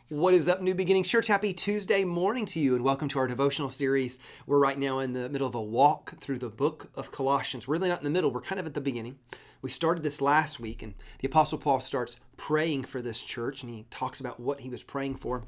What is up, New Beginnings Church? Happy Tuesday morning to you, and welcome to our devotional series. We're right now in the middle of a walk through the Book of Colossians. We're really not in the middle, we're kind of at the beginning. We started this last week, and the Apostle Paul starts praying for this church, and he talks about what he was praying for.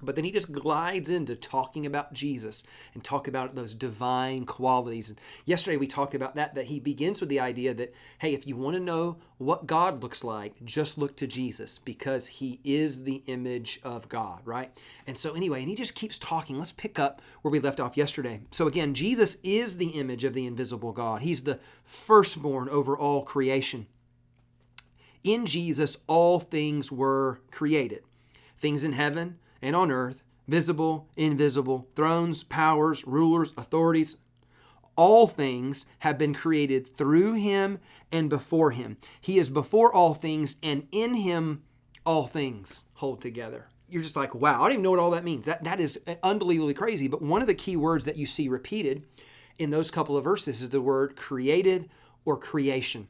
But then he just glides into talking about Jesus and talk about those divine qualities. And yesterday we talked about that he begins with the idea that, hey, if you want to know what God looks like, just look to Jesus because he is the image of God, right? And so anyway, and he just keeps talking. Let's pick up where we left off yesterday. So again, Jesus is the image of the invisible God. He's the firstborn over all creation. In Jesus, all things were created. Things in heaven and on earth, visible, invisible, thrones, powers, rulers, authorities. All things have been created through him and before him. He is before all things, and in him all things hold together. You're just like, wow, I don't even know what all that means. That is unbelievably crazy. But one of the key words that you see repeated in those couple of verses is the word created or creation.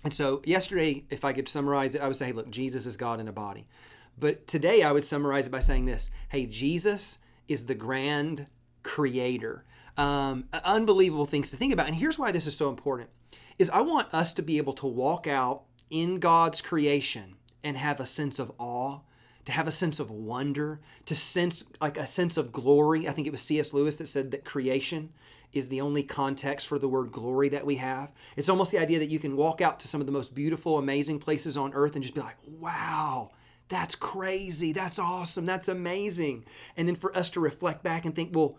And so yesterday, if I could summarize it, I would say, hey, look, Jesus is God in a body. But today I would summarize it by saying this. Hey, Jesus is the grand creator. Unbelievable things to think about. And here's why this is so important, is I want us to be able to walk out in God's creation and have a sense of awe, to have a sense of wonder, to sense like a sense of glory. I think it was C.S. Lewis that said that creation is the only context for the word glory that we have. It's almost the idea that you can walk out to some of the most beautiful, amazing places on earth and just be like, wow, that's crazy. That's awesome. That's amazing. And then for us to reflect back and think, well,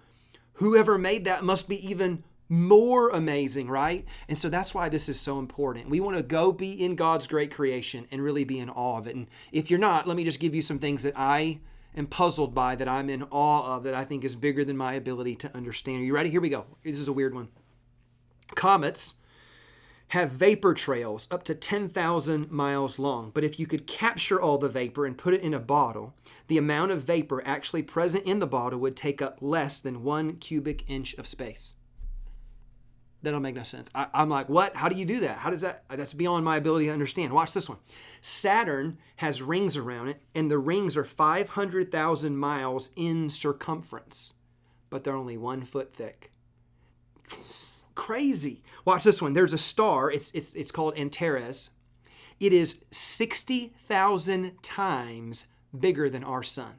whoever made that must be even more amazing, right? And so that's why this is so important. We want to go be in God's great creation and really be in awe of it. And if you're not, let me just give you some things that I am puzzled by, that I'm in awe of, that I think is bigger than my ability to understand. Are you ready? Here we go. This is a weird one. Comets have vapor trails up to 10,000 miles long. But if you could capture all the vapor and put it in a bottle, the amount of vapor actually present in the bottle would take up less than 1 cubic inch of space. That'll make no sense. I'm like, what? How do you do that? How does that? That's beyond my ability to understand. Watch this one. Saturn has rings around it, and the rings are 500,000 miles in circumference, but they're only 1 foot thick. Crazy. Watch this one. There's a star. It's called Antares. It is 60,000 times bigger than our sun.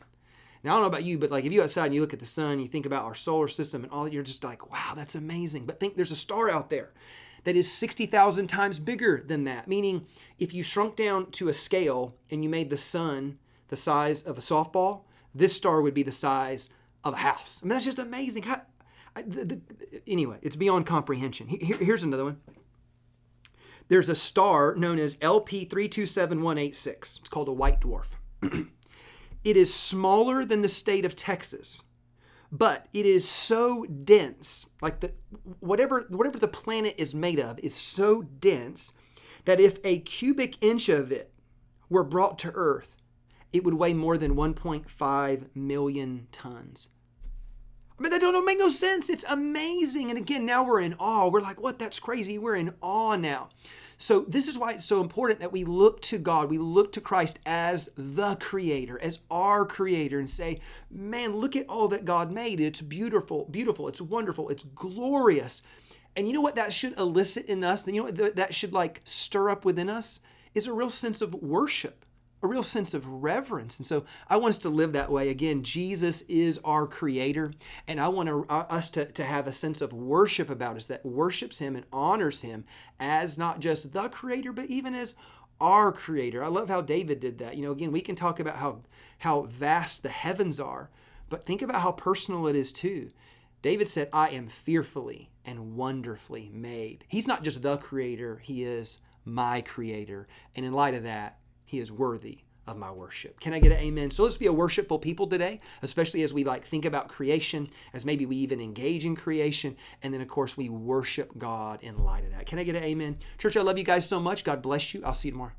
Now, I don't know about you, but like if you outside and you look at the sun, you think about our solar system and all that, you're just like, wow, that's amazing. But think there's a star out there that is 60,000 times bigger than that. Meaning if you shrunk down to a scale and you made the sun the size of a softball, this star would be the size of a house. I mean, that's just amazing. Anyway, it's beyond comprehension. Here's another one. There's a star known as LP 327186. It's called a white dwarf. It is smaller than the state of Texas, but it is so dense, like whatever the planet is made of is so dense that if a cubic inch of it were brought to Earth, it would weigh more than 1.5 million tons. I mean, that don't make no sense. It's amazing. And again, now we're in awe. We're like, what? That's crazy. We're in awe now. So this is why it's so important that we look to God. We look to Christ as the creator, as our creator, and say, man, look at all that God made. It's beautiful, beautiful. It's wonderful. It's glorious. And you know what that should elicit in us? You know what that should like stir up within us? Is a real sense of worship, a real sense of reverence. And so I want us to live that way. Again, Jesus is our creator. And I want us to have a sense of worship about us that worships him and honors him as not just the creator, but even as our creator. I love how David did that. You know, again, we can talk about how vast the heavens are, but think about how personal it is too. David said, I am fearfully and wonderfully made. He's not just the creator, he is my creator. And in light of that, he is worthy of my worship. Can I get an amen? So let's be a worshipful people today, especially as we like think about creation, as maybe we even engage in creation. And then of course we worship God in light of that. Can I get an amen? Church, I love you guys so much. God bless you. I'll see you tomorrow.